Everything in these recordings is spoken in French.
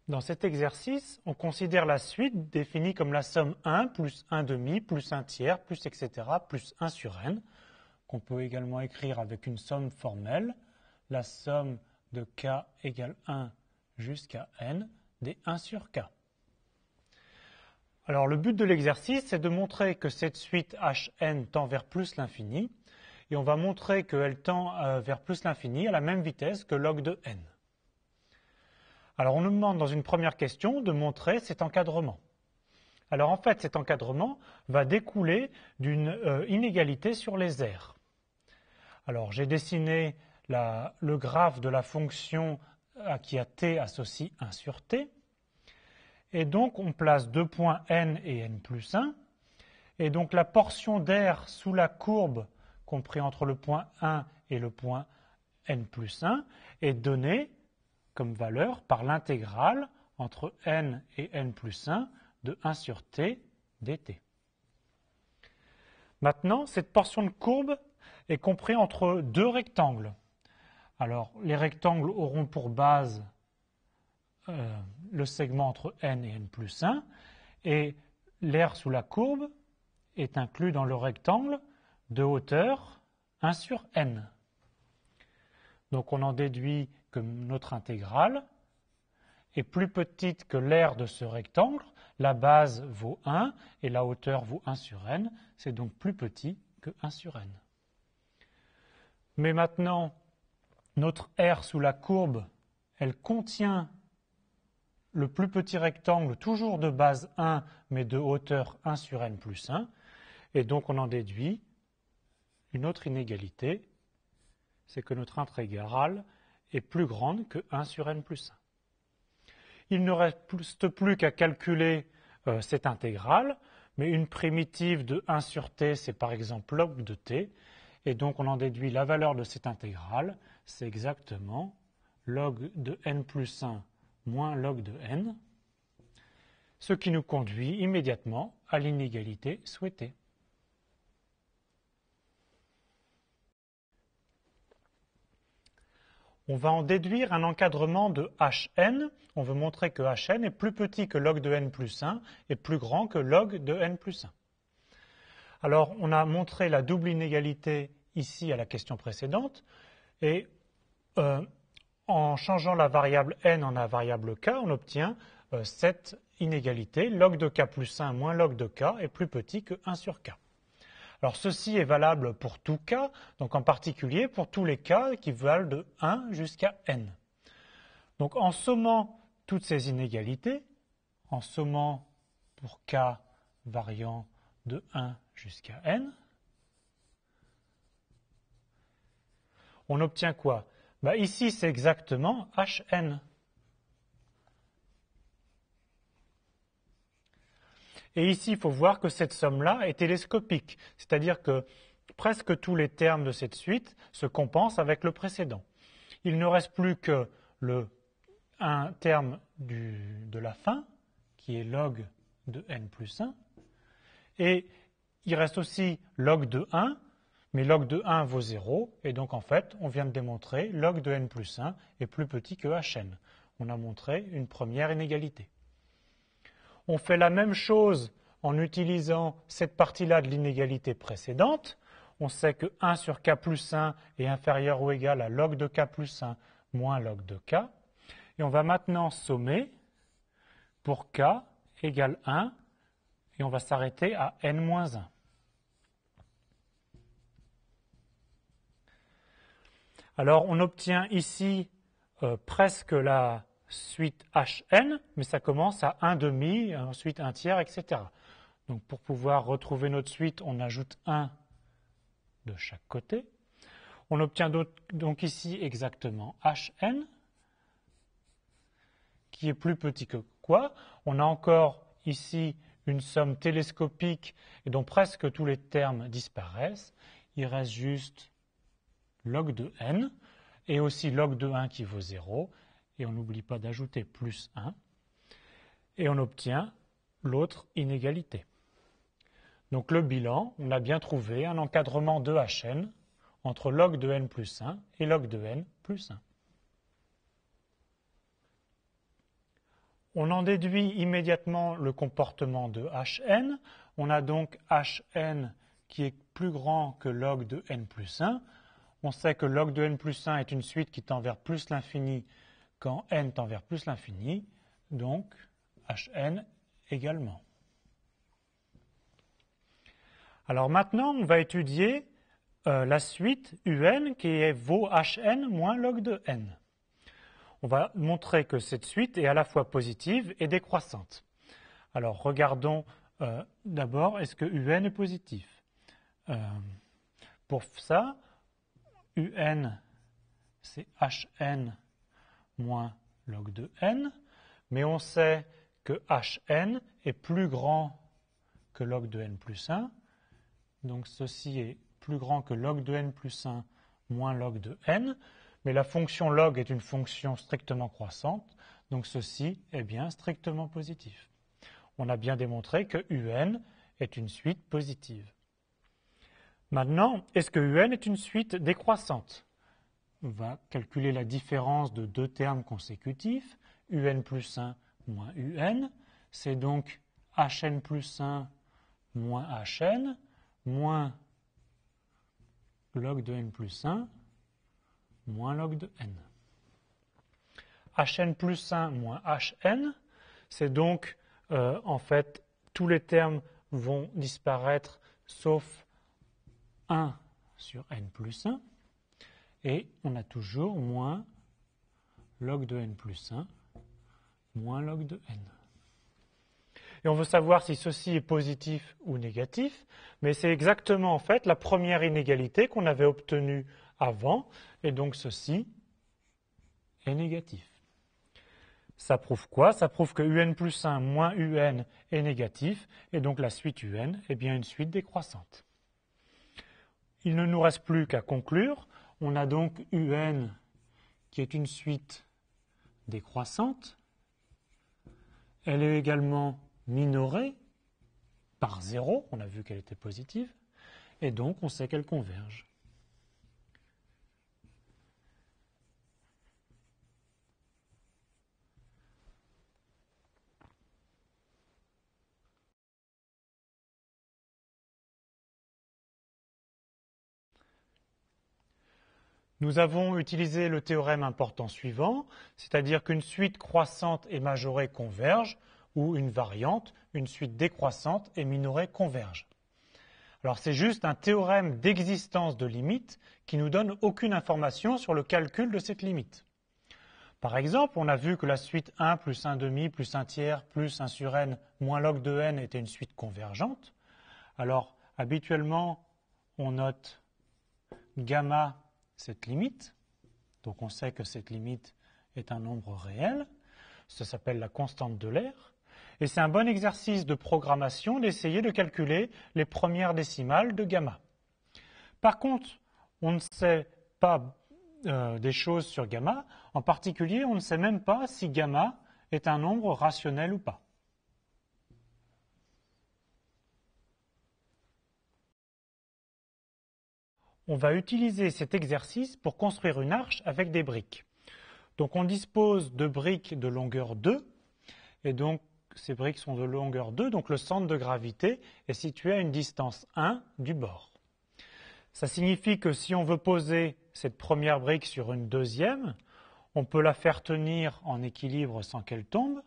Dans cet exercice, on considère la suite définie comme la somme 1 plus 1 demi plus 1 tiers plus etc. plus 1 sur n, qu'on peut également écrire avec une somme formelle, la somme de k égale 1 jusqu'à n des 1 sur k. Alors le but de l'exercice, c'est de montrer que cette suite Hn tend vers plus l'infini, et on va montrer qu'elle tend vers plus l'infini à la même vitesse que log de n. Alors on nous demande dans une première question de montrer cet encadrement. Alors en fait, cet encadrement va découler d'une inégalité sur les aires. Alors j'ai dessiné le graphe de la fonction qui a t associe 1 sur t. Et donc on place deux points n et n plus 1. Et donc la portion d'air sous la courbe compris entre le point 1 et le point n plus 1 est donnée comme valeur par l'intégrale entre n et n plus 1 de 1 sur t dt. Maintenant, cette portion de courbe est comprise entre deux rectangles. Alors, les rectangles auront pour base le segment entre n et n plus 1, et l'aire sous la courbe est inclus dans le rectangle de hauteur 1 sur n. Donc on en déduit que notre intégrale est plus petite que l'aire de ce rectangle, la base vaut 1 et la hauteur vaut 1 sur n, c'est donc plus petit que 1 sur n. Mais maintenant, notre aire sous la courbe, elle contient le plus petit rectangle toujours de base 1 mais de hauteur 1 sur n plus 1, et donc on en déduit une autre inégalité, c'est que notre intégrale est plus grande que 1 sur n plus 1. Il ne reste plus qu'à calculer cette intégrale, mais une primitive de 1 sur t, c'est par exemple log de t, et donc on en déduit la valeur de cette intégrale, c'est exactement log de n plus 1 moins log de n, ce qui nous conduit immédiatement à l'inégalité souhaitée. On va en déduire un encadrement de Hn. On veut montrer que Hn est plus petit que log de n plus 1 et plus grand que log de n plus 1. Alors, on a montré la double inégalité ici à la question précédente. Et en changeant la variable n en la variable k, on obtient cette inégalité. Log de k plus 1 moins log de k est plus petit que 1 sur k. Alors ceci est valable pour tout k, donc en particulier pour tous les k qui valent de 1 jusqu'à n. Donc en sommant toutes ces inégalités, en sommant pour k variant de 1 jusqu'à n, on obtient quoi? Ici c'est exactement Hn. Et ici, il faut voir que cette somme-là est télescopique, c'est-à-dire que presque tous les termes de cette suite se compensent avec le précédent. Il ne reste plus que un terme de la fin, qui est log de n plus 1, et il reste aussi log de 1, mais log de 1 vaut 0, et donc en fait, on vient de démontrer log de n plus 1 est plus petit que Hn. On a montré une première inégalité. On fait la même chose en utilisant cette partie-là de l'inégalité précédente. On sait que 1 sur k plus 1 est inférieur ou égal à log de k plus 1 moins log de k. Et on va maintenant sommer pour k égale 1 et on va s'arrêter à n moins 1. Alors on obtient ici presque la suite Hn, mais ça commence à 1 demi, ensuite 1 tiers, etc. Donc pour pouvoir retrouver notre suite, on ajoute 1 de chaque côté. On obtient donc ici exactement Hn, qui est plus petit que quoi? On a encore ici une somme télescopique et dont presque tous les termes disparaissent. Il reste juste log de n et aussi log de 1 qui vaut 0. Et on n'oublie pas d'ajouter plus 1, et on obtient l'autre inégalité. Donc le bilan, on a bien trouvé un encadrement de Hn entre log de n plus 1 et log de n plus 1. On en déduit immédiatement le comportement de Hn. On a donc Hn qui est plus grand que log de n plus 1. On sait que log de n plus 1 est une suite qui tend vers plus l'infini quand n tend vers plus l'infini, donc Hn également. Alors maintenant, on va étudier la suite Un qui vaut Hn moins log de n. On va montrer que cette suite est à la fois positive et décroissante. Alors regardons d'abord, est-ce que Un est positif? Pour ça, Un c'est Hn moins log de n, mais on sait que Hn est plus grand que log de n plus 1, donc ceci est plus grand que log de n plus 1 moins log de n, mais la fonction log est une fonction strictement croissante, donc ceci est bien strictement positif. On a bien démontré que Un est une suite positive. Maintenant, est-ce que Un est une suite décroissante? On va calculer la différence de deux termes consécutifs, Un plus 1 moins Un, c'est donc Hn plus 1 moins Hn, moins log de n plus 1 moins log de n. Hn plus 1 moins Hn, c'est donc en fait tous les termes vont disparaître sauf 1 sur n plus 1 et on a toujours moins log de n plus 1 moins log de n. Et on veut savoir si ceci est positif ou négatif, mais c'est exactement en fait la première inégalité qu'on avait obtenue avant, et donc ceci est négatif. Ça prouve quoi? Ça prouve que Un plus 1 moins Un est négatif, et donc la suite Un est bien une suite décroissante. Il ne nous reste plus qu'à conclure. On a donc Un qui est une suite décroissante. Elle est également minorée par 0, on a vu qu'elle était positive, et donc on sait qu'elle converge. Nous avons utilisé le théorème important suivant, c'est-à-dire qu'une suite croissante et majorée converge, ou une variante, une suite décroissante et minorée converge. Alors c'est juste un théorème d'existence de limite qui nous donne aucune information sur le calcul de cette limite. Par exemple, on a vu que la suite 1 plus 1 demi plus 1 tiers plus 1 sur n moins log de n était une suite convergente. Alors habituellement, on note gamma cette limite, donc on sait que cette limite est un nombre réel, ça s'appelle la constante de l'air, et c'est un bon exercice de programmation d'essayer de calculer les premières décimales de gamma. Par contre, on ne sait pas des choses sur gamma, en particulier on ne sait même pas si gamma est un nombre rationnel ou pas. On va utiliser cet exercice pour construire une arche avec des briques. Donc on dispose de briques de longueur 2, et donc ces briques sont de longueur 2, donc le centre de gravité est situé à une distance 1 du bord. Ça signifie que si on veut poser cette première brique sur une deuxième, on peut la faire tenir en équilibre sans qu'elle tombe,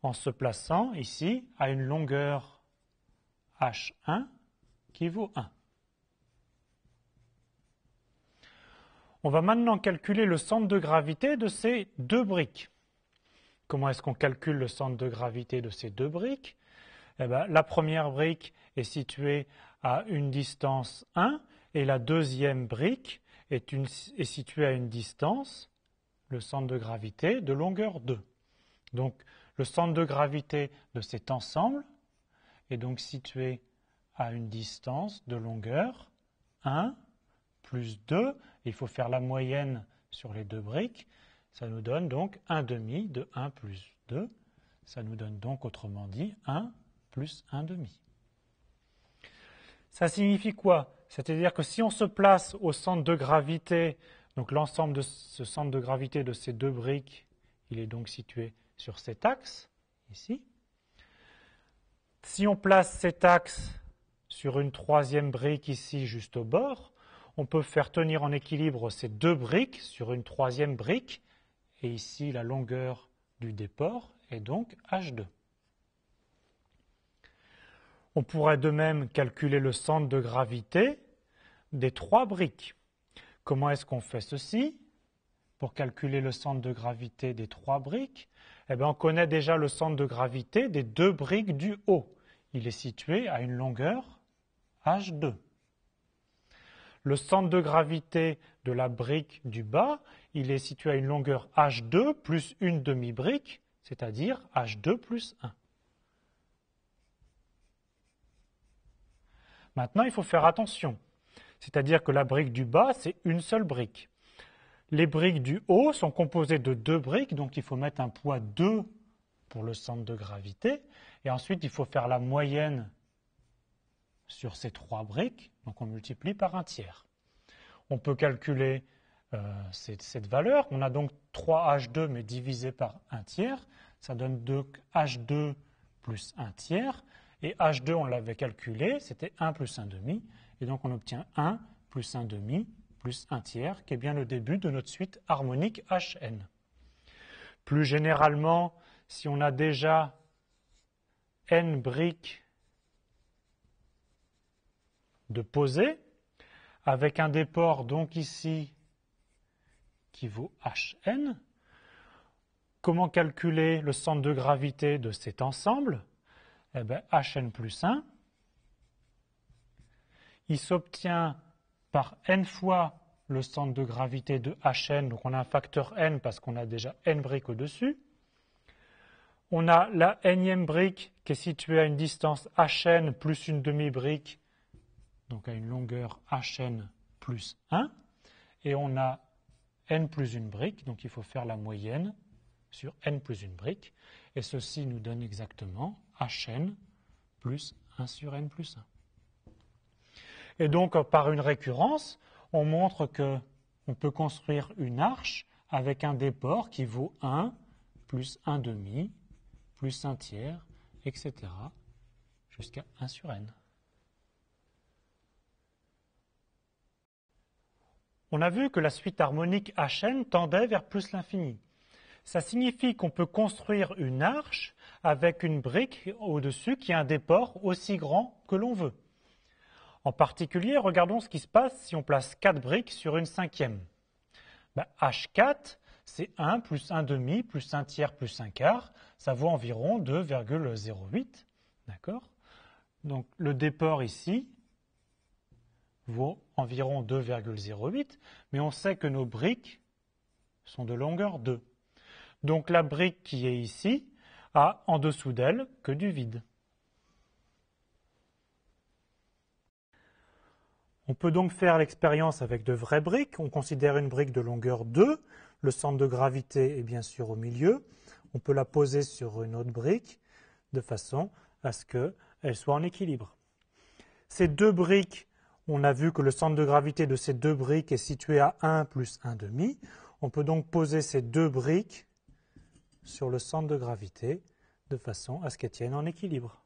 en se plaçant ici à une longueur H1 qui vaut 1. On va maintenant calculer le centre de gravité de ces deux briques. Comment est-ce qu'on calcule le centre de gravité de ces deux briques? Eh bien, la première brique est située à une distance 1 et la deuxième brique est située à une distance, le centre de gravité, de longueur 2. Donc, le centre de gravité de cet ensemble est donc situé à une distance de longueur 1 plus 2. Il faut faire la moyenne sur les deux briques. Ça nous donne donc 1 demi de 1 plus 2. Ça nous donne donc, autrement dit, 1 plus 1 demi. Ça signifie quoi? C'est-à-dire que si on se place au centre de gravité, donc l'ensemble de ce centre de gravité de ces deux briques, il est donc situé sur cet axe, ici. Si on place cet axe sur une troisième brique ici, juste au bord, on peut faire tenir en équilibre ces deux briques sur une troisième brique, et ici la longueur du déport est donc H2. On pourrait de même calculer le centre de gravité des trois briques. Comment est-ce qu'on fait ceci? Pour calculer le centre de gravité des trois briques, eh bien, on connaît déjà le centre de gravité des deux briques du haut. Il est situé à une longueur H2. Le centre de gravité de la brique du bas, il est situé à une longueur H2 plus une demi-brique, c'est-à-dire H2 plus 1. Maintenant, il faut faire attention. C'est-à-dire que la brique du bas, c'est une seule brique. Les briques du haut sont composées de deux briques, donc il faut mettre un poids 2 pour le centre de gravité. Et ensuite, il faut faire la moyenne sur ces trois briques, donc on multiplie par un tiers. On peut calculer cette valeur. On a donc 3H2 mais divisé par un tiers. Ça donne donc H2 plus un tiers. Et H2, on l'avait calculé, c'était 1 plus 1 demi. Et donc on obtient 1 plus 1 demi plus 1 tiers, qui est bien le début de notre suite harmonique Hn. Plus généralement, si on a déjà n briques de posées, avec un déport donc ici qui vaut Hn, comment calculer le centre de gravité de cet ensemble? Eh bien, Hn plus 1, il s'obtient par n fois le centre de gravité de Hn, donc on a un facteur n parce qu'on a déjà n briques au-dessus. On a la nème brique qui est située à une distance Hn plus une demi-brique, donc à une longueur Hn plus 1. Et on a n plus une brique, donc il faut faire la moyenne sur n plus une brique. Et ceci nous donne exactement Hn plus 1 sur n plus 1. Et donc, par une récurrence, on montre qu'on peut construire une arche avec un déport qui vaut 1 plus 1 demi plus 1 tiers, etc. jusqu'à 1 sur n. On a vu que la suite harmonique Hn tendait vers plus l'infini. Ça signifie qu'on peut construire une arche avec une brique au-dessus qui a un déport aussi grand que l'on veut. En particulier, regardons ce qui se passe si on place 4 briques sur une cinquième. H4, c'est 1 plus 1 demi plus 1 tiers plus 1 quart. Ça vaut environ 2,08. D'accord? Donc le déport ici vaut environ 2,08, mais on sait que nos briques sont de longueur 2. Donc la brique qui est ici a en dessous d'elle que du vide. On peut donc faire l'expérience avec de vraies briques. On considère une brique de longueur 2. Le centre de gravité est bien sûr au milieu. On peut la poser sur une autre brique de façon à ce qu'elle soit en équilibre. Ces deux briques, on a vu que le centre de gravité de ces deux briques est situé à 1 plus 1 demi. On peut donc poser ces deux briques sur le centre de gravité de façon à ce qu'elles tiennent en équilibre.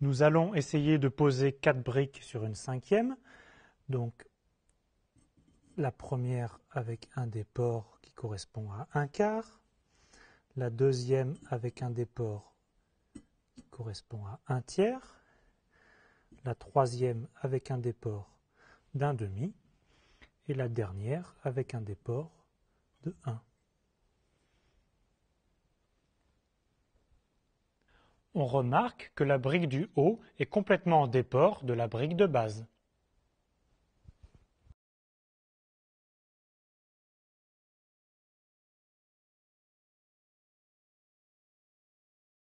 Nous allons essayer de poser 4 briques sur une cinquième. Donc, la première avec un déport qui correspond à 1 quart. La deuxième avec un déport qui correspond à 1 tiers. La troisième avec un déport d'1 demi. Et la dernière avec un déport de 1. On remarque que la brique du haut est complètement en déport de la brique de base.